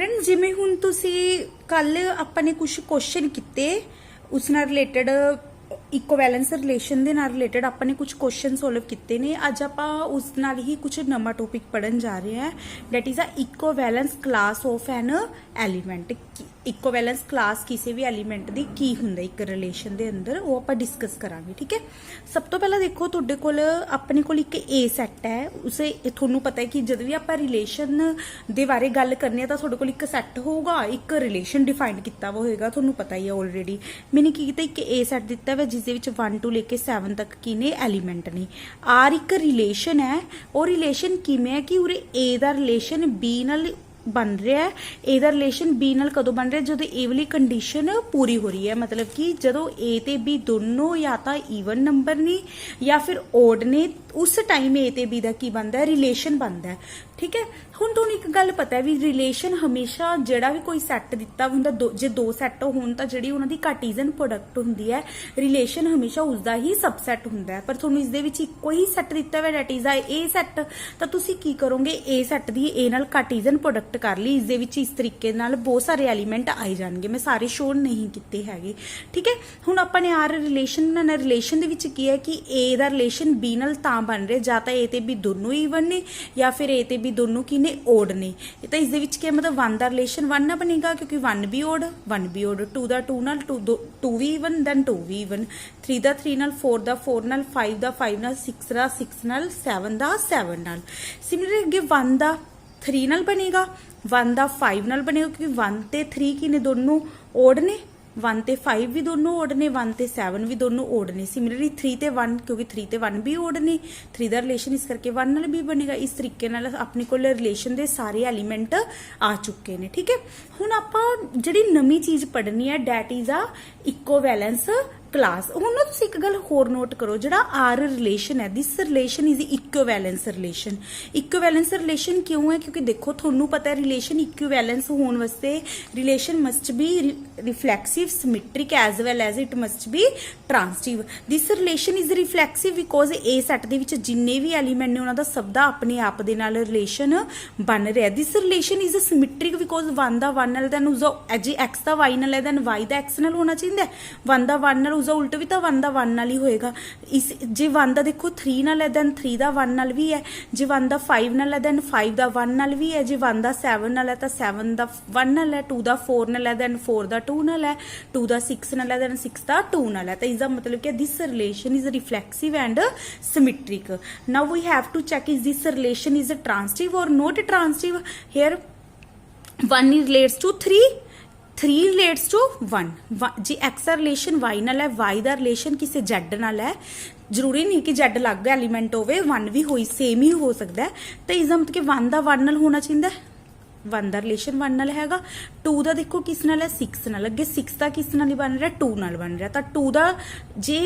Student जिमें हुण तुसी कल अपने कुछ क्वेश्चन किते उस नाल रिलेटेड इक्विवेलेंस रिलेशन दे नाल रिलेटेड अपने कुछ क्वेश्चन सॉल्व किते ने। अज आपां उस नाल ही कुछ नवा टॉपिक पढ़न जा रहे हैं, that is a equivalence class of an element. Equivalence class किसी भी एलीमेंट दी की हुंदा एक रिलेशन दे अंदर, वो आपां डिस्कस करांगे। ठीक है, सब तो पहला देखो तुहाडे कोल अपने कोल एक ए सैट है। उसे तुहानूं पता है कि जद भी आपां रिलेशन दे बारे गल करनी है तो तुहाडे कोल एक सैट होगा, एक रिलेशन डिफाइन किया हुआ होएगा, तुहानूं पता ही है ऑलरेडी। मैंने की कीता, एक ए सैट दिता है जिस दे विच 1 to लेके 7 तक की ने एलीमेंट ने। आर एक रिलेशन है, और रिलेशन किवें है कि उरे ए दा रिलेशन बी नाल बन रहा है। ए दा रिलेशन बी नाल कदों बन रहा है, जो ए वाली कंडीशन पूरी हो रही है। मतलब कि जो ए ते बी दोनों या तो ईवन नंबर ने या फिर ओड ने, उस टाइम ए ते बी दा की बनता है, रिलेशन बनता है। ठीक है, हुण तुहानूं एक गल पता है भी रिलेशन हमेशा जिहड़ा भी कोई सैट दिता हुंदा, जे दो सैट होण तां जिहड़ी उहनां दी कार्टीजन प्रोडक्ट हुंदी है, रिलेशन हमेशा उसदा ही सबसैट हुंदा है। पर तुहानूं इस दे विच इक्को ही सैट दिता हुआ, दैट इज ए सैट, तां तुसीं की करोगे, ए सैट दी ए नाल कार्टीजन प्रोडक्ट कर ली। इस दे विच इस तरीके नाल बहुत सारे एलीमेंट आई जाणगे, मैं सारे शो नहीं कीते हैगे। ठीक है, हुण आपां ने आर रिलेशन बनाना। रिलेशन दे विच की है कि ए दा रिलेशन बी नाल तां बन रहा जां तां ए ते बी दोनों ईवन ने या फिर ए ते बी दोनों की ने ओड ने। तो इस दे विच क्या मतलब 1 दा रिलेशन 1 ना बनेगा, क्योंकि 1 भी ओड 1 भी ओड, 2 दा 2 नाल 2 भी ईवन दैन 2 भी ईवन, 3 दा 3 नाल, 4 दा 4 नाल, 5 दा 5 नाल, 6 दा 6 नाल, 7 दा 7 नाल। सिमिलरली अगे 1 दा 3 नाल बनेगा, 1 दा 5 नाल बनेगा, क्योंकि 1 ते 3 की ने दोनों ओड ने, 1 ते 5 भी दोनों ओड ने, 1 ते 7 भी दोनों ओड ने। सिमिलरली 3 ते 1, क्योंकि 3 ते 1 भी ओड ने, 3 दा रिलेशन इस करके 1 नाल भी बनेगा। इस तरीके नाल अपने कोल रिलेशन दे सारे एलीमेंट आ चुके ने। ठीक है, हुण आपां जिहड़ी नवी चीज़ पढ़नी है, that is a equivalence class. हुण ना तुसीं एक गल होर नोट करो, जिहड़ा आर रिलेशन है, this relation is equivalence relation. Equivalence relation क्यों है? क्योंकि देखो तुहानूं पता है रिलेशन इक्विवेलेंस होने वास्ते relation must be reflexive, symmetric as well as it must be transitive. This relation is reflexive because a set दे विच जिन्ने भी एलीमेंट ने उन्हां दा सब दा अपने आप दे नाल रिलेशन बन रहा है। This relation is symmetric because 1 दा 1 नाल, दैन उसदा जे एक्स दा वाई नाल है, दैन वाई दा एक्स नाल होना चाहिए। 1 दा 1 नाल उसका उल्ट भी तो 1 दा 1 नाल ही होएगा। इस जे 1 दा देखो 3 नाल है, दैन 3 दा 1 नाल भी है। जे 1 दा 5 नाल है, दैन 5 दा 1 नाल भी है। जे 1 दा 7 नाल है, तो 7 दा 1 नाल है। 2 दा 4 नाल है, दैन 4 दा 2 नाल है। 2 दा 6 नाल है, दैन 6 दा 2 नाल है। तो इसका मतलब क्या, this relation is reflexive and symmetric. Now we have to check is this relation is transitive और not transitive. Here 1 relates to 3, 3 relates to 1। जी एक्स का रिलेशन वाई नाल है, वाई का रिलेशन किसी जैड नाल है। जरूरी नहीं कि जैड अलग एलीमेंट होवे, 1 भी हो सेम ही हो सकता है। तो इसका मतलब कि 1 दा 1 नाल होना चाहिए, 1 दा रिलेशन 1 नाल हैगा। 2 दा देखो किस नाल है, 6 नाल। अगे 6 दा किस नाल बन रहा है, 2 नाल बन रहा है। तो 2 दा जे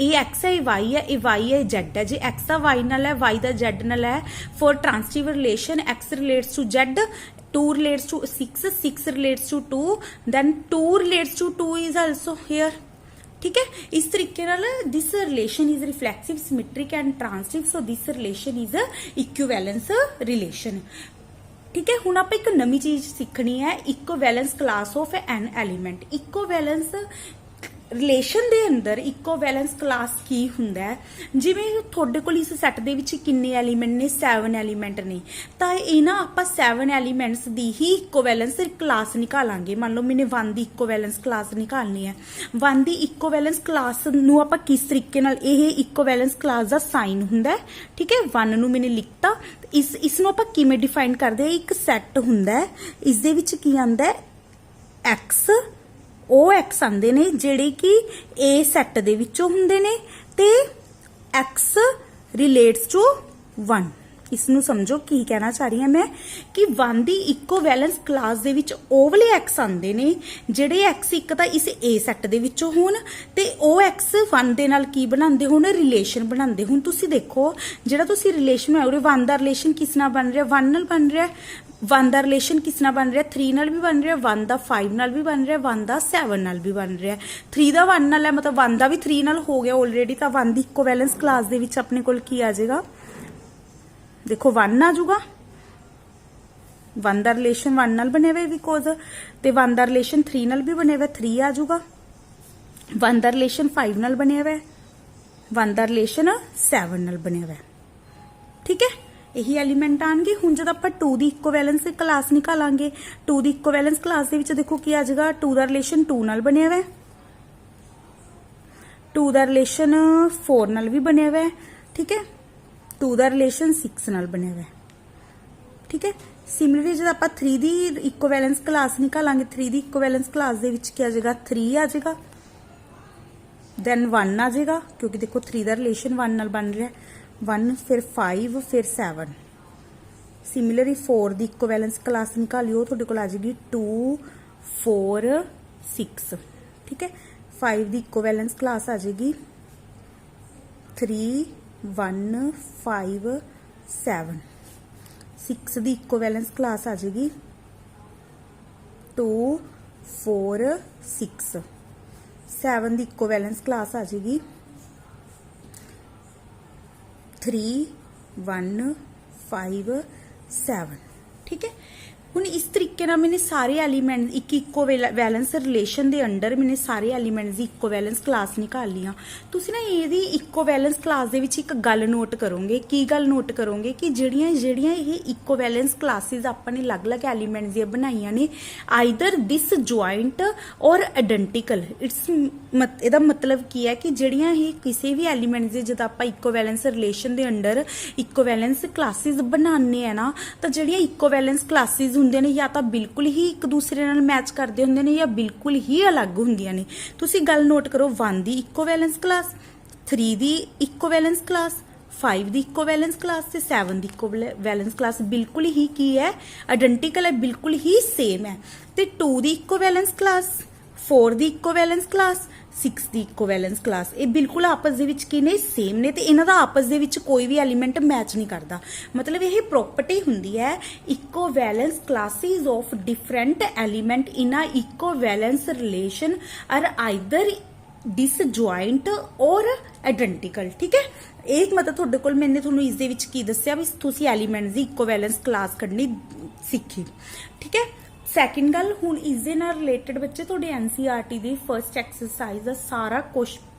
ए एक्स है, ए वाई है, ए वाई है, जेड है। जे एक्स दा वाई नाल है, वाई दा जेड नाल है। For transitive relation x relates to z, 2 relates to 6, 6 relates to 2, then 2 relates to 2 is also here. ठीक है, इस तरीके नाल this relation is reflexive, symmetric and transitive. So this relation is equivalence relation. ठीक है, हुण आपां एक नवी चीज सीखनी है, equivalence class of an element. Equivalence relation दे अंदर इक्विवेलेंस क्लास की हुंदा है, जिवें तुहाडे कोल इस सैट दे विच किन्ने एलीमेंट ने, 7 एलीमेंट ने। तां इह ना आपां 7 एलीमेंट्स दी ही इक्विवेलेंस क्लास निकालांगे। मान लो मैंने 1 दी इक्विवेलेंस क्लास निकालनी है। 1 दी इक्विवेलेंस क्लास नूं आपां किस तरीके नाल, इह इक्विवेलेंस क्लास दा साइन हुंदा है। ठीक है, 1 नूं मैंने लिखता, इसनूं आपां किवें डिफाइन करदे हैं, एक सैट हुंदा है, इस दे विच की आंदा है एक्स, ਉਹ एक्स आंदे ने ਜਿਹੜੇ कि ए सैट दे विचों हुंदे ने, ते एक्स रिलेट्स टू 1। इसनूं समझो की कहना चाह रही हां मैं, कि 1 दी इक्विवेलेंस क्लास दे विच ਉਹ वाले एक्स आंदे ने ਜਿਹੜੇ एक्स एक तां इस ए सैट दे विचों होण, ते ਉਹ एक्स 1 दे नाल की बनांदे होण, रिलेशन बनांदे होण। तुसीं देखो ਜਿਹੜਾ ਤੁਸੀਂ रिलेशन है, 1 दा रिलेशन किस नाल बन रहा, 1 नाल बन रहा। 1 दा रिलेशन किस नाल बन रहा, 3 नाल भी बन रहा, 1 दा 5 नाल भी बन रहा, 1 दा 7 नाल भी बन रहा। 3 दा 1 नाल है, मतलब 1 दा भी 3 नाल हो गया ऑलरेडी। तो 1 दी इक्विवेलेंस क्लास दे विच अपने कोल की आ जाएगा, देखो 1 आ जाऊगा, 1 ਦਾ ਰਿਲੇਸ਼ਨ 1 ਨਾਲ ਬਣਿਆ ਹੋਇਆ ਬਿਕੋਜ਼, ਤੇ 1 ਦਾ ਰਿਲੇਸ਼ਨ 3 ਨਾਲ ਵੀ ਬਣਿਆ ਹੋਇਆ 3 ਆ ਜਾਊਗਾ। 1 ਦਾ ਰਿਲੇਸ਼ਨ 5 ਨਾਲ ਬਣਿਆ ਹੋਇਆ, 1 ਦਾ ਰਿਲੇਸ਼ਨ 7 ਨਾਲ ਬਣਿਆ ਹੋਇਆ। ਠੀਕ ਹੈ, ਇਹੀ ਐਲੀਮੈਂਟ ਆਣਗੇ। ਹੁਣ ਜਦ ਆਪਾਂ 2 ਦੀ ਇਕੁਇਵੈਲੈਂਸ ਕਲਾਸ ਨਿਕਾਲਾਂਗੇ, 2 ਦੀ ਇਕੁਇਵੈਲੈਂਸ ਕਲਾਸ ਦੇ ਵਿੱਚ ਦੇਖੋ ਕੀ ਆ ਜਾਏਗਾ, 2 ਦਾ ਰਿਲੇਸ਼ਨ 2 ਨਾਲ ਬਣਿਆ ਹੋਇਆ, 2 ਦਾ ਰਿਲੇਸ਼ਨ 4 ਨਾਲ ਵੀ ਬਣਿਆ ਹੋਇਆ। ਠੀਕ ਹੈ, 2 ਦਾ ਰਿਲੇਸ਼ਨ 6 ਨਾਲ ਬਣਿਆ ਹੋਇਆ। ਠੀਕ ਹੈ, ਸਿਮਿਲਰਲੀ ਜਦ ਆਪਾਂ 3 ਦੀ ਇਕੁਇਵੈਲੈਂਸ ਕਲਾਸ ਨਿਕਾਲਾਂਗੇ, 3 ਦੀ ਇਕੁਇਵੈਲੈਂਸ ਕਲਾਸ ਦੇ ਵਿੱਚ ਕੀ ਆ ਜਾਏਗਾ, 3 ਆ ਜਾਏਗਾ, ਦੈਨ 1 ਆ ਜਾਏਗਾ, ਕਿਉਂਕਿ ਦੇਖੋ 3 ਦਾ ਰਿਲੇਸ਼ਨ 1 ਨਾਲ ਬਣ ਰਿਹਾ, 1 ਫਿਰ 5 ਫਿਰ 7। ਸਿਮਿਲਰਲੀ 4 ਦੀ ਇਕੁਇਵੈਲੈਂਸ ਕਲਾਸ ਨਿਕਾਲਿਓ, ਤੁਹਾਡੇ ਕੋਲ ਆ ਜਾਏਗੀ 2 4 6। ਠੀਕ ਹੈ, 5 ਦੀ ਇਕੁਇਵੈਲੈਂਸ ਕਲਾਸ ਆ ਜਾਏਗੀ 3 1 5 7। 6 ਦੀ ਇਕੁਇਵੈਲੈਂਸ ਕਲਾਸ ਆ ਜਾਏਗੀ 2 4 6। 7 ਦੀ ਇਕੁਇਵੈਲੈਂਸ ਕਲਾਸ ਆ ਜਾਏਗੀ 3 1 5 7। ठीक है, ਹੁਣ ਇਸ ਤਰੀਕੇ ਨਾਲ ਮੈਨੇ ਸਾਰੇ ਐਲੀਮੈਂਟਸ ਇੱਕ ਇਕੁਇਵੈਲੈਂਸ ਰਿਲੇਸ਼ਨ ਦੇ ਅੰਡਰ ਮੈਨੇ ਸਾਰੇ ਐਲੀਮੈਂਟਸ ਦੀ ਇਕੁਇਵੈਲੈਂਸ ਕਲਾਸ ਨਿਕਾਲ ਲੀਆਂ। ਤੁਸੀਂ ਨਾ ਇਹਦੀ ਇਕੁਇਵੈਲੈਂਸ ਕਲਾਸ ਦੇ ਵਿੱਚ ਇੱਕ ਗੱਲ ਨੋਟ ਕਰੋਗੇ। ਕੀ ਗੱਲ ਨੋਟ ਕਰੋਗੇ ਕਿ ਜਿਹੜੀਆਂ ਇਹ ਇਕੁਇਵੈਲੈਂਸ ਕਲਾਸਿਸ ਆਪਾਂ ਨੇ ਅਲੱਗ-ਅਲੱਗ ਐਲੀਮੈਂਟਸ ਦੀਆਂ ਬਣਾਈਆਂ ਨੇ, ਆਈਦਰ ਡਿਸਜੁਆਇੰਟ ਔਰ ਆਇਡੈਂਟੀਕਲ। ਇਹਦਾ ਮਤਲਬ ਕੀ ਹੈ ਕਿ ਜਿਹੜੀਆਂ ਇਹ ਕਿਸੇ ਵੀ ਐਲੀਮੈਂਟਸ ਦੇ ਜਦ ਆਪਾਂ ਇਕੁਇਵੈਲੈਂਸ ਰਿਲੇਸ਼ਨ ਦੇ ਅੰਡਰ ਇਕੁਇਵੈਲੈਂਸ ਕਲਾਸਿਸ ਬਣਾਉਂਦੇ ਆ ਨਾ, ਤਾਂ ਜਿਹੜੀਆਂ ਇਕੁਇਵੈਲੈਂਸ ਕਲਾਸਿਸ ਹੁੰਦੇ ਨੇ ਜਾਂ ਤਾਂ ਬਿਲਕੁਲ ਹੀ ਇੱਕ ਦੂਸਰੇ ਨਾਲ ਮੈਚ ਕਰਦੇ ਹੁੰਦੇ ਨੇ ਜਾਂ ਬਿਲਕੁਲ ਹੀ ਅਲੱਗ ਹੁੰਦੀਆਂ ਨੇ। ਤੁਸੀਂ ਗੱਲ ਨੋਟ ਕਰੋ, 1 ਦੀ ਇਕੁਇਵੈਲੈਂਸ ਕਲਾਸ, 3 ਦੀ ਇਕੁਇਵੈਲੈਂਸ ਕਲਾਸ, 5 ਦੀ ਇਕੁਇਵੈਲੈਂਸ ਕਲਾਸ ਤੇ 7 ਦੀ ਇਕੁਇਵੈਲੈਂਸ ਕਲਾਸ ਬਿਲਕੁਲ ਹੀ ਕੀ ਹੈ, ਆਇਡੈਂਟੀਕਲ ਹੈ, ਬਿਲਕੁਲ ਹੀ ਸੇਮ ਹੈ। ਤੇ 2 ਦੀ ਇਕੁਇਵੈਲੈਂਸ ਕਲਾਸ, 4 ਦੀ ਇਕੁਇਵੈਲੈਂਸ ਕਲਾਸ, 6 ਦੀ ਇਕੁਇਵੈਲੈਂਸ ਕਲਾਸ, ਇਹ ਬਿਲਕੁਲ ਆਪਸ ਦੇ ਵਿੱਚ ਕੀ ਨੇ, ਸੇਮ ਨੇ, ਤੇ ਇਹਨਾਂ ਦਾ ਆਪਸ ਦੇ ਵਿੱਚ ਕੋਈ ਵੀ ਐਲੀਮੈਂਟ ਮੈਚ ਨਹੀਂ ਕਰਦਾ। ਮਤਲਬ ਇਹ ਪ੍ਰੋਪਰਟੀ ਹੁੰਦੀ ਹੈ equivalence classes of different element in a equivalence relation are either disjoint or identical. ਠੀਕ ਹੈ, ਇਹ ਮਤਲਬ ਤੁਹਾਡੇ ਕੋਲ ਮੈंने ਤੁਹਾਨੂੰ ਇਸ ਦੇ ਵਿੱਚ ਕੀ ਦੱਸਿਆ ਵੀ ਤੁਸੀਂ ਐਲੀਮੈਂਟਸ ਦੀ ਇਕੁਇਵੈਲੈਂਸ ਕਲਾਸ ਕੱਢਣੀ ਸਿੱਖੀ। ਠੀਕ ਹੈ, ਸੈਕਿੰਡ ਗੱਲ, ਹੁਣ ਇਸ ਦੇ ਨਾਲ ਰਿਲੇਟਡ ਬੱਚੇ ਤੁਹਾਡੇ NCERT ਦੀ ਫਰਸਟ ਐਕਸਰਸਾਈਜ਼ ਦਾ ਸਾਰਾ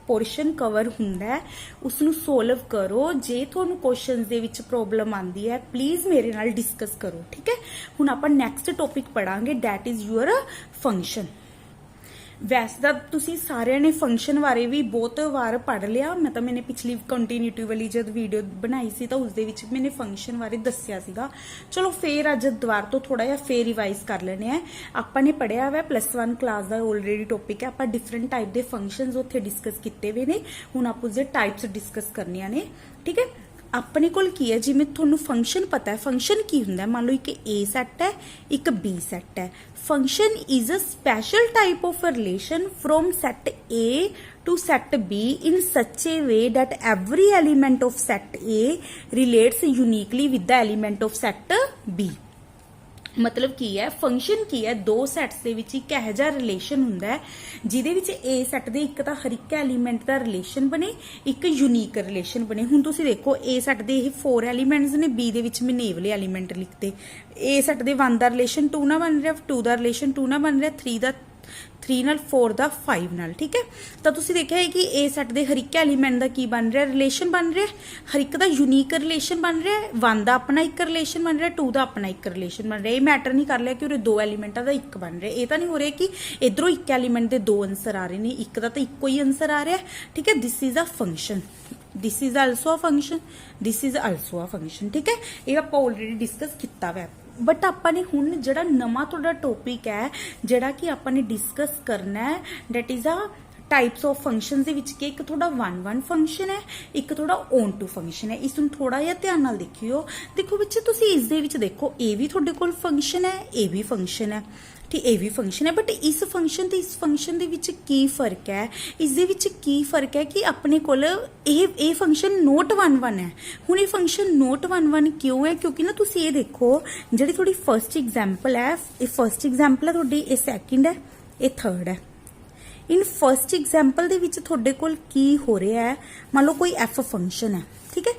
ਪੋਰਸ਼ਨ ਕਵਰ ਹੁੰਦਾ ਹੈ, ਉਸ ਨੂੰ ਸੋਲਵ ਕਰੋ। ਜੇ ਤੁਹਾਨੂੰ ਕੁਐਸਚਨਸ ਦੇ ਵਿੱਚ ਪ੍ਰੋਬਲਮ ਆਂਦੀ ਹੈ, ਪਲੀਜ਼ ਮੇਰੇ ਨਾਲ ਡਿਸਕਸ ਕਰੋ। ਠੀਕ ਹੈ, ਹੁਣ ਆਪਾਂ ਨੈਕਸਟ ਟੌਪਿਕ ਪੜਾਂਗੇ, ਦੈਟ ਇਜ਼ ਯੂਅਰ ਫੰਕਸ਼ਨ। ਵੈਸੇ ਤਾਂ ਤੁਸੀਂ ਸਾਰਿਆਂ ਨੇ ਫੰਕਸ਼ਨ ਬਾਰੇ ਵੀ ਬਹੁਤ ਵਾਰ ਪੜ੍ਹ ਲਿਆ। ਮੈਂ ਤਾਂ ਮੈਨੇ ਪਿਛਲੀ ਕੰਟੀਨਿਊਟੀ ਵਾਲੀ ਜਦ ਵੀਡੀਓ ਬਣਾਈ ਸੀ ਤਾਂ ਉਸ ਦੇ ਵਿੱਚ ਮੈਨੇ ਫੰਕਸ਼ਨ ਬਾਰੇ ਦੱਸਿਆ ਸੀਗਾ। ਚਲੋ ਫੇਰ ਅੱਜ ਦੁਬਾਰਾ ਤੋਂ ਥੋੜਾ ਜਿਹਾ ਫੇਰ ਰਿਵਾਈਜ਼ ਕਰ ਲੈਣੇ ਆ। ਆਪਾਂ ਨੇ ਪੜਿਆ ਹੋਇਆ +1 ਕਲਾਸ ਦਾ ਆਲਰੇਡੀ ਟੌਪਿਕ ਹੈ। ਆਪਾਂ ਡਿਫਰੈਂਟ ਟਾਈਪ ਦੇ ਫੰਕਸ਼ਨਸ ਉੱਥੇ ਡਿਸਕਸ ਕੀਤੇ ਹੋਏ ਨੇ। ਹੁਣ ਆਪਾਂ ਉਸਦੇ ਟਾਈਪਸ ਡਿਸਕਸ ਕਰਨੀਆਂ ਨੇ। ਠੀਕ ਹੈ, ਆਪਣੇ ਕੋਲ ਕੀ ਹੈ, ਜਿਵੇਂ ਤੁਹਾਨੂੰ ਫੰਕਸ਼ਨ ਪਤਾ ਹੈ, ਫੰਕਸ਼ਨ ਕੀ ਹੁੰਦਾ, ਮੰਨ ਲਓ ਇੱਕ A ਸੈੱਟ ਹੈ, ਇੱਕ B ਸੈੱਟ ਹੈ। Function is a special type of relation from set A to set B in such a way that every element of set A relates uniquely with the element of set B। ਮਤਲਬ ਕੀ ਹੈ, function ਕੀ ਹੈ, ਦੋ sets ਦੇ ਵਿੱਚ ਇੱਕ ਇਹੋ ਜਿਹਾ relation ਹੁੰਦਾ ਹੈ ਜਿਹਦੇ ਵਿੱਚ A ਸੈੱਟ ਦੇ ਇੱਕ ਤਾਂ ਹਰ ਇੱਕ ਐਲੀਮੈਂਟ ਦਾ ਰਿਲੇਸ਼ਨ ਬਣੇ, ਇੱਕ ਯੂਨੀਕ ਰਿਲੇਸ਼ਨ ਬਣੇ। ਹੁਣ ਤੁਸੀਂ ਦੇਖੋ A ਸੈੱਟ ਦੇ ਇਹ 4 ਐਲੀਮੈਂਟਸ ਨੇ, B ਦੇ ਵਿੱਚ ਮੈਨੇ ਇਹ ਵਾਲੇ ਐਲੀਮੈਂਟ ਲਿਖਤੇ। A ਸੈੱਟ ਦੇ 1 ਦਾ ਰਿਲੇਸ਼ਨ 2 ਨਾਲ ਬਣ ਰਿਹਾ, 2 ਦਾ ਰਿਲੇਸ਼ਨ 2 ਨਾਲ ਬਣ ਰਿਹਾ, 3 ਨਾਲ, 4 ਦਾ 5 ਨਾਲ। ਠੀਕ ਹੈ, ਤਾਂ ਤੁਸੀਂ ਦੇਖਿਆ ਹੈ ਕਿ A ਸੈੱਟ ਦੇ ਹਰ ਇੱਕ ਐਲੀਮੈਂਟ ਦਾ ਕੀ ਬਣ ਰਿਹਾ, ਰਿਲੇਸ਼ਨ ਬਣ ਰਿਹਾ, ਹਰ ਇੱਕ ਦਾ ਯੂਨੀਕ ਰਿਲੇਸ਼ਨ ਬਣ ਰਿਹਾ। 1 ਦਾ ਆਪਣਾ ਇੱਕ ਰਿਲੇਸ਼ਨ ਬਣ ਰਿਹਾ, 2 ਦਾ ਆਪਣਾ ਇੱਕ ਰਿਲੇਸ਼ਨ ਬਣ ਰਿਹਾ। ਇਹ ਮੈਟਰ ਨਹੀਂ ਕਰ ਲਿਆ ਕਿ ਉਹਦੇ ਦੋ ਐਲੀਮੈਂਟਾਂ ਦਾ ਇੱਕ ਬਣ ਰਿਹਾ। ਇਹ ਤਾਂ ਨਹੀਂ ਹੋ ਰਿਹਾ ਕਿ ਇਧਰੋਂ ਇੱਕ ਐਲੀਮੈਂਟ ਦੇ ਦੋ ਆਨਸਰ ਆ ਰਹੇ ਨੇ, ਇੱਕ ਦਾ ਤਾਂ ਇੱਕੋ ਹੀ ਆਨਸਰ ਆ ਰਿਹਾ। ਠੀਕ ਹੈ, this is a function, this is also a function, this is also a function. ਠੀਕ ਹੈ, ਇਹ ਆਪਾਂ ਆਲਰੇਡੀ ਡਿਸਕਸ ਕੀਤਾ ਹੋਇਆ। ਬਟ ਆਪਾਂ ਨੇ ਹੁਣ ਜਿਹੜਾ ਨਵਾਂ ਤੁਹਾਡਾ ਟੌਪਿਕ ਹੈ ਜਿਹੜਾ ਕਿ ਆਪਾਂ ਨੇ ਡਿਸਕਸ ਕਰਨਾ ਹੈ, that is a types of functions ਦੇ ਵਿੱਚ ਕਿ ਇੱਕ ਤੁਹਾਡਾ 1 ਫੰਕਸ਼ਨ ਹੈ, ਇੱਕ ਤੁਹਾਡਾ ਔਨ ਟੂ ਫੰਕਸ਼ਨ ਹੈ। ਇਸ ਨੂੰ ਥੋੜਾ ਜਿਹਾ ਧਿਆਨ ਨਾਲ ਦੇਖਿਓ। ਦੇਖੋ ਬੱਚੇ, ਤੁਸੀਂ ਇਸ ਦੇ ਵਿੱਚ ਦੇਖੋ ਇਹ ਵੀ ਤੁਹਾਡੇ ਕੋਲ ਫੰਕਸ਼ਨ ਹੈ, ਇਹ ਵੀ ਫੰਕਸ਼ਨ ਹੈ, ਠੀਕ, ਇਹ ਵੀ ਫੰਕਸ਼ਨ ਹੈ। ਬਟ ਇਸ ਫੰਕਸ਼ਨ ਤੇ ਇਸ ਫੰਕਸ਼ਨ ਦੇ ਵਿੱਚ ਕੀ ਫਰਕ ਹੈ, ਇਸ ਦੇ ਵਿੱਚ ਕੀ ਫਰਕ ਹੈ ਕਿ ਆਪਣੇ ਕੋਲ ਇਹ ਫੰਕਸ਼ਨ ਨੋਟ 1 ਹੈ। ਹੁਣ ਇਹ ਫੰਕਸ਼ਨ ਨੋਟ 1 ਕਿਉਂ ਹੈ, ਕਿਉਂਕਿ ਨਾ ਤੁਸੀਂ ਇਹ ਦੇਖੋ, ਜਿਹੜੀ ਤੁਹਾਡੀ ਫਰਸਟ ਐਗਜ਼ਾਮਪਲ ਹੈ, ਇਹ ਫਰਸਟ ਐਗਜ਼ਾਮਪਲ ਹੈ ਤੁਹਾਡੀ, ਇਹ ਸੈਕਿੰਡ ਹੈ, ਇਹ ਥਰਡ ਹੈ। ਇਨ ਫਰਸਟ ਐਗਜ਼ਾਮਪਲ ਦੇ ਵਿੱਚ ਤੁਹਾਡੇ ਕੋਲ ਕੀ ਹੋ ਰਿਹਾ ਹੈ, ਮੰਨ ਲਓ ਕੋਈ f ਫੰਕਸ਼ਨ ਹੈ। ਠੀਕ ਹੈ,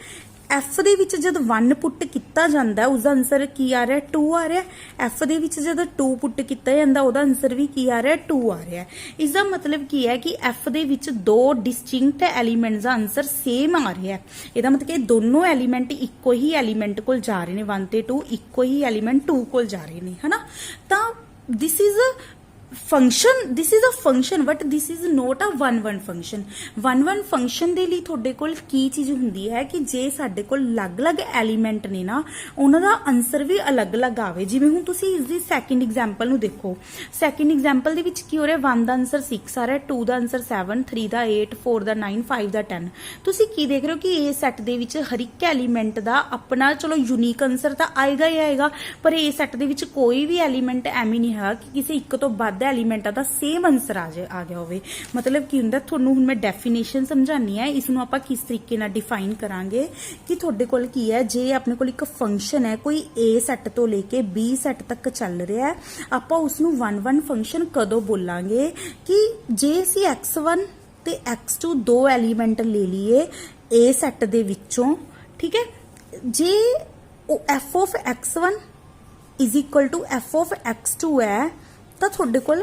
ਐਫ ਦੇ ਵਿੱਚ ਜਦ 1 ਪੁੱਟ ਕੀਤਾ ਜਾਂਦਾ ਉਸਦਾ ਆਨਸਰ ਕੀ ਆ ਰਿਹਾ 2 ਆ ਰਿਹਾ। ਐਫ ਦੇ ਵਿੱਚ ਜਦ 2 ਪੁੱਟ ਕੀਤਾ ਜਾਂਦਾ ਉਹਦਾ ਆਨਸਰ ਵੀ ਕੀ ਆ ਰਿਹਾ 2 ਆ ਰਿਹਾ। ਇਸ ਦਾ ਮਤਲਬ ਕੀ ਹੈ ਕਿ ਐਫ ਦੇ ਵਿੱਚ ਦੋ ਡਿਸਟਿੰਕਟ ਐਲੀਮੈਂਟਸ ਦਾ ਆਨਸਰ ਸੇਮ ਆ ਰਿਹਾ। ਇਹਦਾ ਮਤਲਬ ਕਿ ਦੋਨੋਂ ਐਲੀਮੈਂਟ ਇੱਕੋ ਹੀ ਐਲੀਮੈਂਟ ਕੋਲ ਜਾ ਰਹੇ ਨੇ 1 ਤੇ 2 ਇੱਕੋ ਹੀ ਐਲੀਮੈਂਟ 2 ਕੋਲ ਜਾ ਰਹੇ ਨੇ ਹਨਾ। ਤਾਂ this is function, this is a function but this is not a 1-1 function। 1-1 function ਦੇ ਲਈ ਤੁਹਾਡੇ ਕੋਲ ਕੀ ਚੀਜ਼ ਹੁੰਦੀ ਹੈ ਕਿ ਜੇ ਸਾਡੇ ਕੋਲ ਅਲੱਗ-ਅਲੱਗ ਐਲੀਮੈਂਟ ਨੇ ਨਾ ਉਹਨਾਂ ਦਾ ਆਨਸਰ ਵੀ ਅਲੱਗ-ਅਲੱਗ ਆਵੇ। ਜਿਵੇਂ ਹੁਣ ਤੁਸੀਂ ਇਸ ਦੀ ਸੈਕਿੰਡ ਐਗਜ਼ਾਮਪਲ ਨੂੰ ਦੇਖੋ, ਸੈਕਿੰਡ ਐਗਜ਼ਾਮਪਲ ਦੇ ਵਿੱਚ ਕੀ ਹੋ ਰਿਹਾ 1 ਦਾ ਆਨਸਰ 6 ਆ ਰਿਹਾ, 2 ਦਾ ਆਨਸਰ 7, 3 ਦਾ 8, 4 ਦਾ 9, 5 ਦਾ 10। ਤੁਸੀਂ ਕੀ ਦੇਖ ਰਹੇ ਹੋ ਕਿ ਇਹ ਸੈੱਟ ਦੇ ਵਿੱਚ ਹਰ ਇੱਕ ਐਲੀਮੈਂਟ ਦਾ ਆਪਣਾ ਚਲੋ ਯੂਨੀਕ ਆਨਸਰ ਤਾਂ ਆਏਗਾ ਹੀ ਆਏਗਾ, ਪਰ ਇਹ ਸੈੱਟ ਦੇ ਵਿੱਚ ਕੋਈ ਵੀ ਐਲੀਮੈਂਟ ਐਵੇਂ ਨਹੀਂ ਹੈਗਾ ਕਿ ਕਿਸੇ ਇੱਕ ਤੋਂ ਵੱਧ ਐਲੀਮੈਂਟਾਂ ਦਾ ਸੇਮ ਆਨਸਰ ਆ ਗਿਆ ਹੋਵੇ। ਮਤਲਬ ਕੀ ਹੁੰਦਾ ਤੁਹਾਨੂੰ ਹੁਣ ਮੈਂ ਡੈਫੀਨੇਸ਼ਨ ਸਮਝਾਣੀ ਹੈ, ਇਸ ਨੂੰ ਆਪਾਂ ਕਿਸ ਤਰੀਕੇ ਨਾਲ ਡਿਫਾਈਨ ਕਰਾਂਗੇ ਕਿ ਤੁਹਾਡੇ ਕੋਲ ਕੀ ਹੈ ਜੇ ਆਪਣੇ ਕੋਲ ਇੱਕ ਫੰਕਸ਼ਨ ਹੈ ਕੋਈ A ਸੈੱਟ ਤੋਂ ਲੈ ਕੇ B ਸੈੱਟ ਤੱਕ ਚੱਲ ਰਿਹਾ ਹੈ, ਆਪਾਂ ਉਸ ਨੂੰ 1-1 ਫੰਕਸ਼ਨ ਕਦੋਂ ਬੋਲਾਂਗੇ ਕਿ ਜੇ ਅਸੀਂ x1 ਤੇ x2 ਦੋ ਐਲੀਮੈਂਟ ਲੈ ਲਈਏ A ਸੈੱਟ ਦੇ ਵਿੱਚੋਂ, ਠੀਕ ਹੈ, ਜੇ ਉਹ f of x1 is equal to f of x2 ਹੈ ਤਾਂ ਤੁਹਾਡੇ ਕੋਲ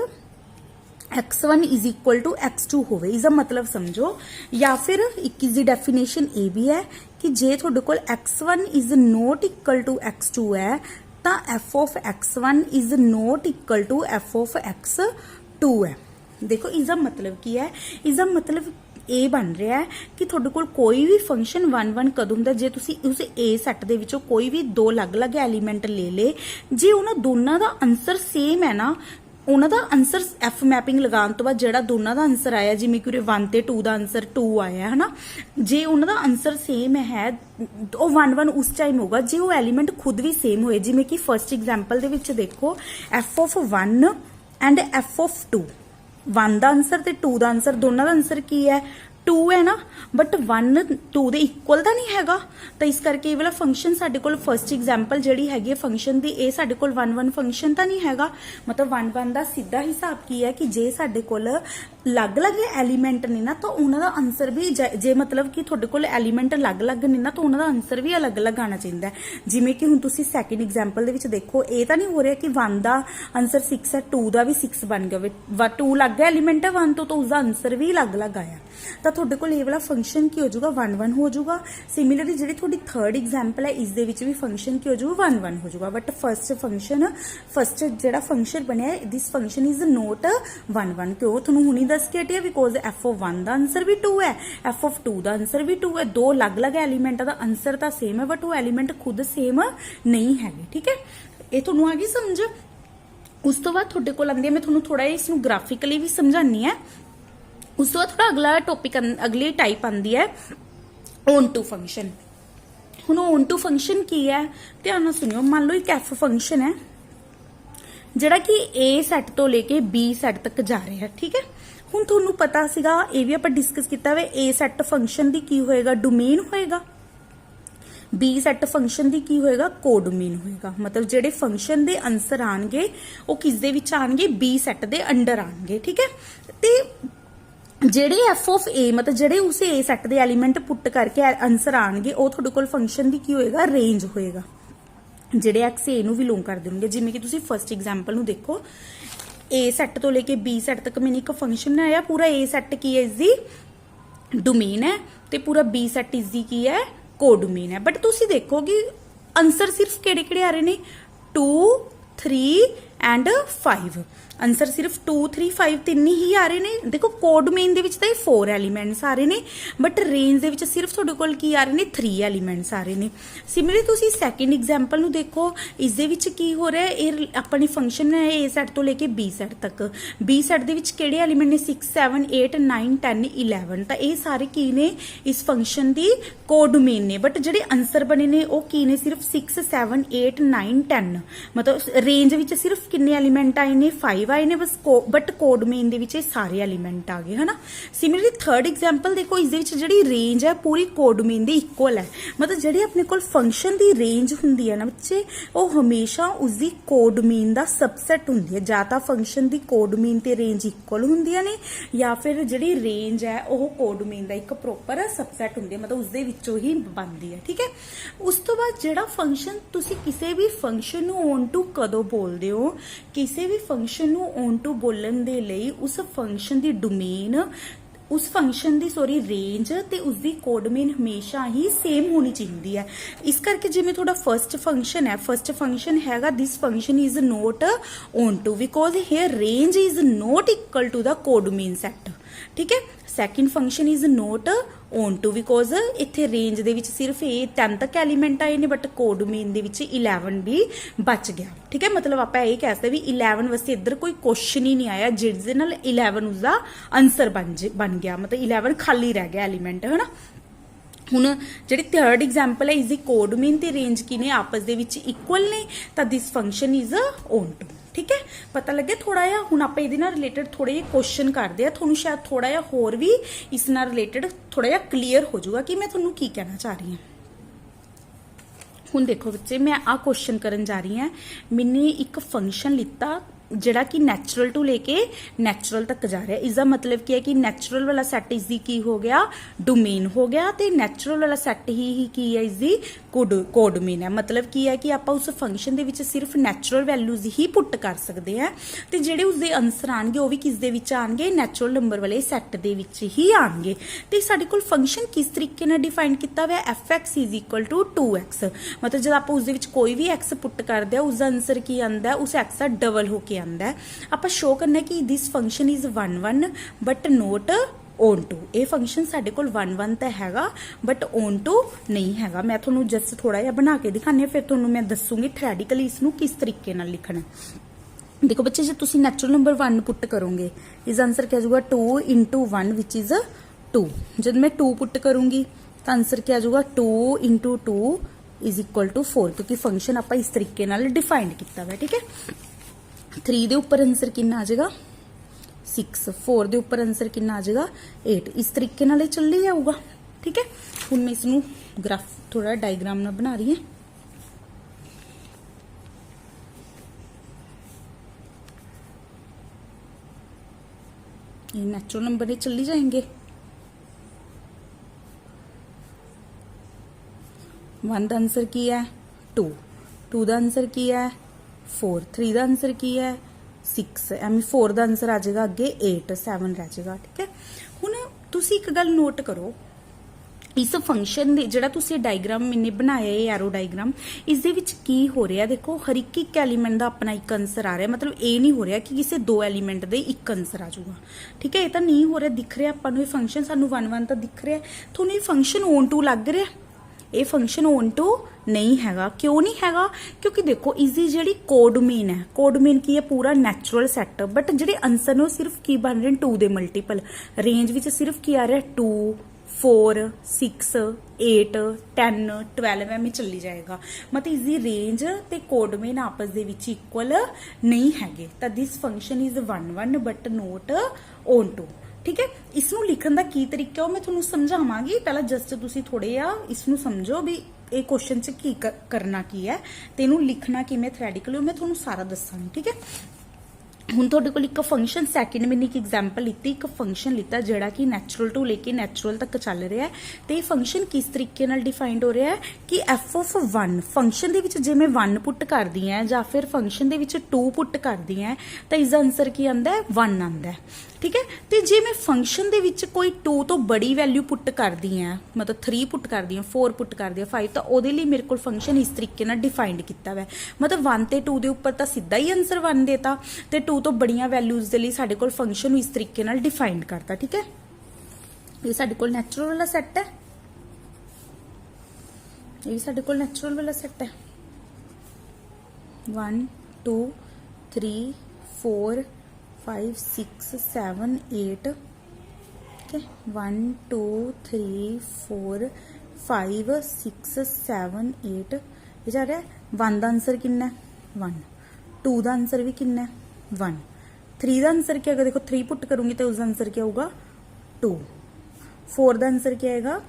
x1 is equal to x2 ਹੋਵੇ। ਇਸਦਾ ਮਤਲਬ ਸਮਝੋ, ਜਾਂ ਫਿਰ ਇੱਕ ਇਸ ਦੀ ਡੈਫੀਨੇਸ਼ਨ ਇਹ ਵੀ ਹੈ ਕਿ ਜੇ ਤੁਹਾਡੇ ਕੋਲ x1 is not equal to x2 ਹੈ ਤਾਂ f of x1 is not equal to f of x2 ਹੈ। ਦੇਖੋ ਇਸਦਾ ਮਤਲਬ ਕੀ ਹੈ, ਇਸਦਾ ਮਤਲਬ ਇਹ ਬਣ ਰਿਹਾ ਹੈ ਕਿ ਤੁਹਾਡੇ ਕੋਲ ਕੋਈ ਵੀ ਫੰਕਸ਼ਨ 1-1 ਕਦੋਂ ਹੁੰਦਾ ਜੇ ਤੁਸੀਂ ਉਸ A ਸੈੱਟ ਦੇ ਵਿੱਚੋਂ ਕੋਈ ਵੀ ਦੋ ਅਲੱਗ-ਅਲੱਗ ਐਲੀਮੈਂਟ ਲੈ ਲੇ, ਜੇ ਉਹਨਾਂ ਦੋਨਾਂ ਦਾ ਆਨਸਰ ਸੇਮ ਹੈ ਨਾ, ਉਹਨਾਂ ਦਾ ਆਨਸਰ ਐਫ ਮੈਪਿੰਗ ਲਗਾਉਣ ਤੋਂ ਬਾਅਦ ਜਿਹੜਾ ਦੋਨਾਂ ਦਾ ਆਨਸਰ ਆਇਆ, ਜਿਵੇਂ ਕਿ 1 ਤੇ 2 ਦਾ ਆਨਸਰ 2 ਆਇਆ ਹੈ ਨਾ, ਜੇ ਉਹਨਾਂ ਦਾ ਆਨਸਰ ਸੇਮ ਹੈ ਉਹ 1-1 ਉਸ ਟਾਈਮ ਹੋਗਾ ਜੇ ਉਹ ਐਲੀਮੈਂਟ ਖੁਦ ਵੀ ਸੇਮ ਹੋਏ। ਜਿਵੇਂ ਕਿ ਫਰਸਟ ਐਗਜ਼ਾਮਪਲ ਦੇ ਵਿੱਚ ਦੇਖੋ F of 1 and F of 2, 1 ਦਾ ਆਨਸਰ ਤੇ 2 ਦਾ ਆਨਸਰ, ਦੋਨਾਂ ਦਾ ਆਨਸਰ ਕੀ ਹੈ 2 ਹੈ ਨਾ, ਬਟ 1 2 ਦੇ ਇਕੁਅਲ ਤਾਂ ਨਹੀਂ ਹੈਗਾ। ਤਾਂ ਇਸ ਕਰਕੇ ਇਹ ਵਾਲਾ ਫੰਕਸ਼ਨ ਸਾਡੇ ਕੋਲ ਫਰਸਟ ਐਗਜ਼ਾਮਪਲ ਜਿਹੜੀ ਹੈਗੀ ਹੈ ਫੰਕਸ਼ਨ ਦੀ, ਇਹ ਸਾਡੇ ਕੋਲ 1-1 ਫੰਕਸ਼ਨ ਤਾਂ ਨਹੀਂ ਹੈਗਾ। ਮਤਲਬ 1-1 ਦਾ ਸਿੱਧਾ ਹਿਸਾਬ ਕੀ ਹੈ ਕਿ ਜੇ ਸਾਡੇ ਕੋਲ ਅਲੱਗ-ਅਲੱਗ ਐਲੀਮੈਂਟ ਨੇ ਨਾ ਤਾਂ ਉਹਨਾਂ ਦਾ ਆਨਸਰ ਵੀ ਜੇ ਮਤਲਬ ਕਿ ਤੁਹਾਡੇ ਕੋਲ ਐਲੀਮੈਂਟ ਅਲੱਗ-ਅਲੱਗ ਨੇ ਨਾ ਤਾਂ ਉਹਨਾਂ ਦਾ ਆਨਸਰ ਵੀ ਅਲੱਗ-ਅਲੱਗ ਆਉਣਾ ਚਾਹੀਦਾ ਹੈ। ਜਿਵੇਂ ਕਿ ਹੁਣ ਤੁਸੀਂ ਸੈਕਿੰਡ ਐਗਜ਼ਾਮਪਲ ਦੇ ਵਿੱਚ ਦੇਖੋ, ਇਹ ਤਾਂ ਨਹੀਂ ਹੋ ਰਿਹਾ ਕਿ 1 ਦਾ ਆਨਸਰ 6 ਹੈ 2 ਦਾ ਵੀ 6 ਬਣ ਗਿਆ ਹੋਵੇ, 2 ਅਲੱਗ ਐਲੀਮੈਂਟ ਹੈ 1 ਤੋਂ ਤਾਂ ਉਸਦਾ ਆਨਸਰ ਵੀ ਅਲੱਗ-ਅਲੱਗ ਆਇਆ, ਤਾਂ ਤੁਹਾਡੇ ਕੋਲ ਇਹ ਵਾਲਾ ਫੰਕਸ਼ਨ ਕੀ ਹੋ ਜਾਊਗਾ 1-1 ਹੋ ਜਾਊਗਾ। ਸਿਮਿਲਰਲੀ ਜਿਹੜੀ ਤੁਹਾਡੀ ਥਰਡ ਐਗਜ਼ਾਮਪਲ ਹੈ ਇਸ ਦੇ ਵਿੱਚ ਵੀ ਫੰਕਸ਼ਨ ਕੀ ਹੋ ਜਾਊਗਾ 1-1 ਹੋ ਜਾਊਗਾ, ਬਟ ਫਸਟ ਜਿਹੜਾ ਫੰਕਸ਼ਨ ਬਣਿਆ ਦਿਸ ਫੰਕਸ਼ਨ ਇਜ਼ ਨੋਟ 1-1। ਕਿਉਂ ਤੁਹਾਨੂੰ ਹੁਣੀ ਦੱਸ ਕੇ ਹਟਿਆ ਬਿਕੋਜ਼ ਐਫ ਆਫ 1 ਦਾ ਆਨਸਰ ਵੀ 2 ਹੈ, ਐਫ ਆਫ 2 ਦਾ ਆਨਸਰ ਵੀ 2 ਹੈ, ਦੋ ਅਲੱਗ-ਅਲੱਗ ਐਲੀਮੈਂਟਾਂ ਦਾ ਆਨਸਰ ਤਾਂ ਸੇਮ ਹੈ ਬਟ ਉਹ ਐਲੀਮੈਂਟ ਖੁਦ ਸੇਮ ਨਹੀਂ ਹੈਗੇ। ਠੀਕ ਹੈ, ਇਹ ਤੁਹਾਨੂੰ ਆ ਗਈ ਸਮਝ। ਉਸ ਤੋਂ ਬਾਅਦ ਤੁਹਾਡੇ ਕੋਲ ਆਉਂਦੀ ਹੈ, ਮੈਂ ਤੁਹਾਨੂੰ ਥੋੜਾ ਜਿਹਾ ਇਸ ਨੂੰ ਗ੍ਰਾਫਿਕਲੀ ਵੀ ਸਮਝਾਉਣੀ ਹੈ। ਉਸ ਤੋਂ ਬਾਅਦ ਥੋੜਾ ਅਗਲਾ ਟੌਪਿਕ ਅਗਲੀ ਟਾਈਪ ਆਉਂਦੀ ਹੈ ਔਨ ਟੂ ਫੰਕਸ਼ਨ। ਹੁਣ ਔਨ ਟੂ ਫੰਕਸ਼ਨ ਕੀ ਹੈ ਧਿਆਨ ਨਾਲ ਸੁਣਿਓ। ਮੰਨ ਲਓ ਇੱਕ ਐਫ ਫੰਕਸ਼ਨ ਹੈ ਜਿਹੜਾ ਕਿ A ਸੈੱਟ ਤੋਂ ਲੈ ਕੇ B ਸੈੱਟ ਤੱਕ ਜਾ ਰਿਹਾ ਹੈ। ਠੀਕ ਹੈ, ਹੁਣ ਤੁਹਾਨੂੰ ਪਤਾ ਸੀਗਾ, ਇਹ ਵੀ ਆਪਾਂ ਡਿਸਕਸ ਕੀਤਾ ਵੇ, A ਸੈੱਟ ਫੰਕਸ਼ਨ ਦੀ ਕੀ ਹੋਏਗਾ ਡੋਮੇਨ ਹੋਏਗਾ, B ਸੈੱਟ ਫੰਕਸ਼ਨ ਦੀ ਕੀ ਹੋਏਗਾ ਕੋਡੋਮੇਨ ਹੋਏਗਾ। ਮਤਲਬ ਜਿਹੜੇ ਫੰਕਸ਼ਨ ਦੇ ਆਨਸਰ ਆਣਗੇ ਉਹ ਕਿਸ ਦੇ ਵਿੱਚ ਆਣਗੇ B ਸੈੱਟ ਦੇ ਅੰਡਰ ਆਣਗੇ। ਠੀਕ ਹੈ, ਤੇ ਜਿਹੜੇ f of A ਮਤਲਬ ਜਿਹੜੇ ਉਸੇ A ਸੈੱਟ ਦੇ ਐਲੀਮੈਂਟ ਪੁੱਟ ਕਰਕੇ ਆਨਸਰ ਆਣਗੇ ਉਹ ਤੁਹਾਡੇ ਕੋਲ ਫੰਕਸ਼ਨ ਦੀ ਕੀ ਹੋਏਗਾ ਰੇਂਜ ਹੋਏਗਾ, ਜਿਹੜੇ x A ਨੂੰ ਬਿਲੋਂਗ ਕਰਦੇ ਹੋਣਗੇ। ਜਿਵੇਂ ਕਿ ਤੁਸੀਂ ਫਸਟ ਐਗਜ਼ਾਮਪਲ ਨੂੰ ਦੇਖੋ, A ਸੈੱਟ ਤੋਂ ਲੈ ਕੇ B ਸੈੱਟ ਤੱਕ ਮੈਨੂੰ ਇੱਕ ਫੰਕਸ਼ਨ ਆਇਆ, ਪੂਰਾ A ਸੈੱਟ ਕੀ ਹੈ ਇਸ ਦੀ ਡੋਮੇਨ ਹੈ ਤੇ ਪੂਰਾ B ਸੈੱਟ ਇਸ ਦੀ ਕੀ ਹੈ ਕੋਡੋਮੇਨ ਹੈ। ਬਟ ਤੁਸੀਂ ਦੇਖੋ ਕਿ ਆਨਸਰ ਸਿਰਫ ਕਿਹੜੇ-ਕਿਹੜੇ ਆ ਰਹੇ ਨੇ 2 3 ਐਂਡ 5, ਆਨਸਰ ਸਿਰਫ 2 3 5 ਤਿੰਨ ਹੀ ਆ ਰਹੇ ਨੇ। ਦੇਖੋ ਕੋਡੋਮੇਨ ਦੇ ਵਿੱਚ ਤਾਂ ਇਹ 4 ਐਲੀਮੈਂਟਸ ਆ ਰਹੇ ਨੇ ਬਟ ਰੇਂਜ ਦੇ ਵਿੱਚ ਸਿਰਫ ਤੁਹਾਡੇ ਕੋਲ ਕੀ ਆ ਰਹੇ ਨੇ 3 ਐਲੀਮੈਂਟਸ ਆ ਰਹੇ ਨੇ। ਸਿਮਿਲਰਲੀ ਤੁਸੀਂ ਸੈਕਿੰਡ ਐਗਜ਼ਾਮਪਲ ਨੂੰ ਦੇਖੋ, ਇਸ ਦੇ ਵਿੱਚ ਕੀ ਹੋ ਰਿਹਾ, ਇਹ ਆਪਣੀ ਫੰਕਸ਼ਨ ਹੈ A ਸੈੱਟ ਤੋਂ ਲੈ ਕੇ B ਸੈੱਟ ਤੱਕ। B ਸੈੱਟ ਦੇ ਵਿੱਚ ਕਿਹੜੇ ਐਲੀਮੈਂਟ ਨੇ 6 7 8 9 10 11, ਤਾਂ ਇਹ ਸਾਰੇ ਕੀ ਨੇ ਇਸ ਫੰਕਸ਼ਨ ਦੀ ਕੋਡੋਮੇਨ ਨੇ। ਬਟ ਜਿਹੜੇ ਆਨਸਰ ਬਣੇ ਨੇ ਉਹ ਕੀ ਨੇ ਸਿਰਫ 6 7 8 9 10, ਮਤਲਬ ਰੇਂਜ ਵਿੱਚ ਸਿਰਫ ਕਿੰਨੇ ਐਲੀਮੈਂਟ ਆਏ ਨੇ 5 वाई ने बस बट कोड मेन दे विच सारे एलीमेंट आ गए है ना। सिमिलरली थर्ड एग्जाम्पल देखो, इस दे विच जिहड़ी रेंज है पूरी कोड मेन दे इक्वल है, मतलब जिहड़ी अपने कोल फंक्शन दी रेंज हुंदी है ना बच्चे, वो हमेशा उसदी कोड मेन दा सबसैट हुंदी है। जां तां फंक्शन दी कोड मेन ते रेंज इक्वल हुंदियां ने, या फिर जिहड़ी रेंज है वो कोड मेन दा एक प्रॉपर सबसैट हुंदी है, मतलब उसदे विचों ही बनदी है। ठीक है, उस तो बाद जिहड़ा फंक्शन तुसी किसी भी फंक्शन नूं ऑन टू कदों बोलदे हो, किसी भी फंक्शन नूं ऑन टू बोलण दे लई उस फंक्शन दी डोमेन, उस फंक्शन दी सॉरी रेंज ते उसदी कोड मेन हमेशा ही सेम होनी चाहिए है। इस करके जिवें थोड़ा फर्स्ट फंक्शन है, फर्स्ट फंक्शन हैगा this function is not onto because here range is not equal to the codomain set. ठीक है, second function is not onto because इत्थे रेंज दे विच सिर्फ ये 10 तक एलीमेंट आए ने, बट कोड मेन दे विच 11 भी बच गया। ठीक है, मतलब आप ये कह सकते भी 11 वास्ते इधर कोई क्वेश्चन ही नहीं आया, जिसदे नाल 11 उसका आंसर बन गया, मतलब 11 खाली रह गया एलीमेंट है ना। हुण जिहड़ी थर्ड एग्जाम्पल है, इसकी कोड मेन ते रेंज की ने आपस दे विच इक्वल ने, तां this function is onto. ठीक है, पता लगे थोड़ा जिहा। हुण आपां इहदे नाल रिलेटेड थोड़े जिहे क्वेश्चन करदे आ, तुहानूं शायद थोड़ा जिहा होर भी इस नाल रिलेटेड थोड़ा जिहा क्लीयर हो जाऊगा कि मैं तुहानूं की कहना चाह रही हां। हुण देखो बच्चे, मैं आ क्वेश्चन करन जा रही हां। मैंने एक फंक्शन लिता जिहड़ा कि नैचुरल टू लेके नैचुरल तक जा रहा है। इसका मतलब क्या है कि नैचुरल वाला सैट इसकी की हो गया, डोमेन हो गया, तो नैचुरल वाला सैट ही की है इसकी कोड मेन है। मतलब की है कि आप उस फंक्शन दे विच सिर्फ नैचुरल वैल्यूज ही पुट कर सकते हैं, तो जिहड़े उसके आंसर आएंगे वो भी किस दे विच आएंगे, नैचुरल नंबर वाले सैट दे विच ही आएंगे। तो साडे कोल फंक्शन किस तरीके नाल डिफाइन किया हुआ है, fx is equal to 2x। मतलब जब आप उसदे विच कोई भी x पुट करते हैं उसका आंसर की आंदा है, उस x का डबल होके आंदा है। आप शो करना कि this function is 1 but not onto. ये फंक्शन साडे कोल 1 तो हैगा बट ऑन टू नहीं हैगा। मैं थोनू जस्ट थोड़ा जिहा बना के दिखाने, फिर थोनू मैं दसूंगी थ्योरेटिकली इसनू किस तरीके नाल लिखना। देखो बच्चे, जो तुसी नैचुरल नंबर 1 पुट करोगे, इस आंसर क्या जाऊगा 2 इंटू 1 विच इज 2। जब मैं 2 पुट करूंगी तो आंसर क्या जाऊगा 2 इंटू 2 इज इक्वल टू 4, क्योंकि फंक्शन आप इस तरीके नाल डिफाइन किया हुआ। ठीक है, 3 दे उपर आंसर कितना आ जाएगा 6, 4 दे उपर आंसर कितना आ जाएगा 8। इस तरीके नाल चल ही जाऊगा। ठीक है, हुण मैं इसनू ग्राफ थोड़ा डायग्राम ना बना रही है। ये नेचुरल नंबर ये चली जाएंगे। 1 का आंसर की है 2, 2 का आंसर की है 4, 3 का आंसर की है 6, एम 4 का आंसर आ जाएगा अगे 8, 7 रह जाएगा। ठीक है, हुण तुसी एक गल नोट करो, इस फंक्शन दे जिहड़ा तुसी डायग्राम मैंने बनाया है एरो डायग्राम, इस दे विच की हो रहा है, देखो हर एक एलीमेंट का अपना एक आंसर आ रहा है। मतलब ये नहीं हो रहा कि किसी 2 एलीमेंट दे एक आंसर आ जाऊगा। ठीक है, ये तो नहीं हो रहा, दिख रहा आपां नूं ये फंक्शन सानूं 1 तो दिख रहा है। तुहानूं ये फंक्शन ऑन टू लग रहा है, ये फंक्शन ऑन टू नहीं हैगा। क्यों नहीं हैगा, क्योंकि देखो इसकी जिहड़ी कोड मेन है, कोड मेन की है पूरा नैचुरल सैट, बट जिहड़े आंसर ने सिर्फ की बन रहे हैं 2 दे मल्टीपल। रेंज विच सिर्फ की आ रहा है 2, 4, 6, 8, 10, 12 एम चली जाएगा। मतलब इसकी रेंज ते कोड मेन आपस दे विच इक्वल नहीं हैगे। तो this function is 1 but not onto. ठीक है, इसनू लिखण दा की तरीका मैं तुहानूं समझावांगी। पहला जस्ट तुसी थोड़े जिहा इसनू समझो भी ये क्वेश्चन च की करना की है, ते इनू लिखना किवें थ्योरेटिकली मैं तुहानूं सारा दसांगी। ठीक है, हुण तुहाडे कोल एक फंक्शन सैकेंड मैंने एक एग्जाम्पल लीती, एक फंक्शन लिता जिहड़ा कि नैचुरल टू लेके नैचुरल तक चल रहा है। तो ये फंक्शन किस तरीके नाल डिफाइंड हो रहा है कि एफ ऑफ 1 फंक्शन दे विच जे मैं 1 पुट करदी हां जां फिर फंक्शन दे विच 2 पुट करदी हां तो इसका आंसर की आंदा है 1 आंदा है। ठीक है, तो जे मैं फंक्शन दे विच कोई 2 तो बड़ी वैल्यू पुट करदी हां, मतलब 3 पुट करदी हां, 4 पुट करदी हां, 5, तो ओहदे लई मेरे कोल फंक्शन इस तरीके नाल डिफाइंड किया हुआ है। मतलब 1 ते 2 दे उपर तो सीधा ही आंसर 1 देता, ते 2 तो बड़ियां वैल्यूज दे लई साडे कोल फंक्शन इस तरीके नाल डिफाइंड करता। ठीक है, ये साडे कोल नैचुरल वाला सैट है, ये साडे कोल नैचुरल वाला सैट है। 1 2 3 4 5 6 7 8। ठीक है, 1 2 3 4 5 6 7 8 ये जा रहा है। 1 का आंसर कितना है 1, 2 का आंसर भी कितना है 1, 3 का आंसर क्या आएगा, देखो 3 पुट करूंगी तो उसका आंसर क्या होगा 2, 4 का आंसर क्या आएगा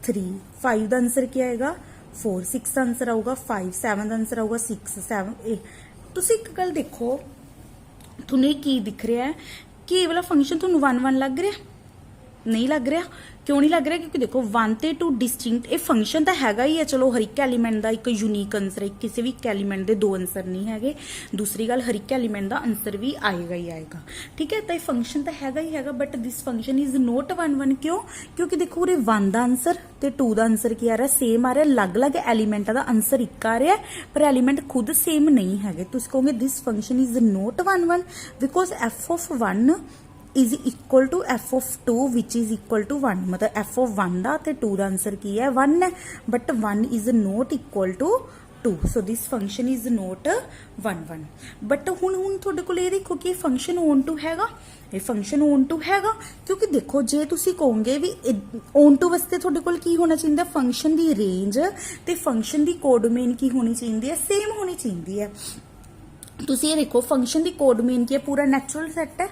3, 5 का आंसर क्या आएगा 4, 6 का आंसर आऊगा 5, 7 का आंसर आऊगा 6, 7 8। तुसी एक गल देखो थोड़े की दिख रहा है कि ये वाला फंक्शन थोड़ा 1 1 लग रहा है, नहीं लग रहा। क्यों नहीं लग रहा, क्योंकि देखो 1 ते 2 डिस्टिंक्ट ये फंक्शन तो हैगा ही है, चलो हर एक एलीमेंट का एक यूनीक आंसर है, किसी भी एक एलीमेंट के 2 आंसर नहीं है। दूसरी गल हर एक एलीमेंट का आंसर भी आएगा ही आएगा, ठीक है। तो ये फंक्शन तो हैगा ही हैगा, but this function is not 1 1। क्यों, क्योंकि देखो उरे 1 का आंसर ते 2 का आंसर की आ रहा है सेम आ रहा है, अलग अलग एलीमेंटा का आंसर एक आ रहा है पर एलीमेंट खुद सेम नहीं है। तुम कहोगे this function is not 1 1 because f of 1 is equal to f of 2 which is equal to 1। मतलब एफ ऑफ 1 का ते 2 का आंसर की है 1 है, but 1 is not equal to 2, so this function is not 1 1। But हुण तुहाडे कोल ये देखो कि फंक्शन ऑन टू हैगा, ये फंक्शन ऑन टू हैगा, क्योंकि देखो जे तुसी कहोगे भी ऑन टू वास्ते तुहाडे कोल की होना चाहिए, फंक्शन की रेंज ते फंक्शन की कोडोमेन की होनी चाहिए, सेम होनी चाहिए है। तुसी ये देखो फंक्शन की कोडोमेन की है पूरा नैचुरल सैट है,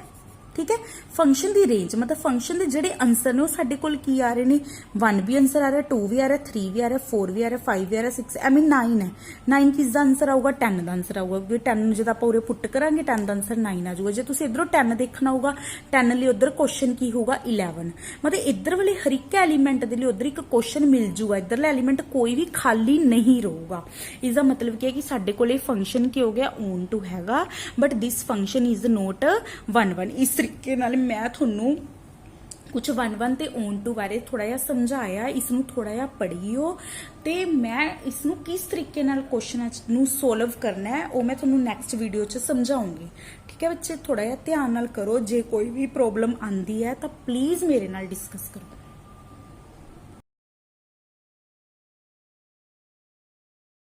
ठीक है। फंक्शन की रेंज मतलब फंक्शन के जोड़े आंसर ने साडे कोल की आ रहे हैं, 1 भी आंसर आ रहा है, 2 भी आ रहा है, 3 भी आ रहा है, 4 भी आ रहा है, 5 भी आ रहा है, 6 आई मीन 9 है। 9 किसका आंसर आऊगा 10 का आंसर आऊगा, क्योंकि 10 जो आप उरे पुट करांगे 10 का आंसर 9 आ जाऊगा। जो तुम इधरों 10 देखना होगा 10 लिए उधर क्वेश्चन की होगा 11, मतलब इधर वाले हर एक एलीमेंट के लिए उधर एक क्वेश्चन मिल जूगा, इधरला एलीमेंट कोई भी खाली नहीं रहूगा। इसका मतलब क्या है कि साडे कोल फंक्शन की हो गया ऑन टू हैगा, but this function is not 1 1। इस तरीके नाल मैं थोनू कुछ 1 1 ते ऑन टू बारे थोड़ा जिहा समझाया, इसनू थोड़ा जिहा पढ़ियो ते मैं इसनू किस तरीके नाल क्वेश्चन नू सोल्व करना है वो मैं थोनू नैक्सट वीडियो च समझाऊंगी, ठीक है बच्चे। थोड़ा जिहा ध्यान नाल करो, जे कोई भी प्रॉब्लम आंदी है तो प्लीज मेरे नाल डिस्कस करो।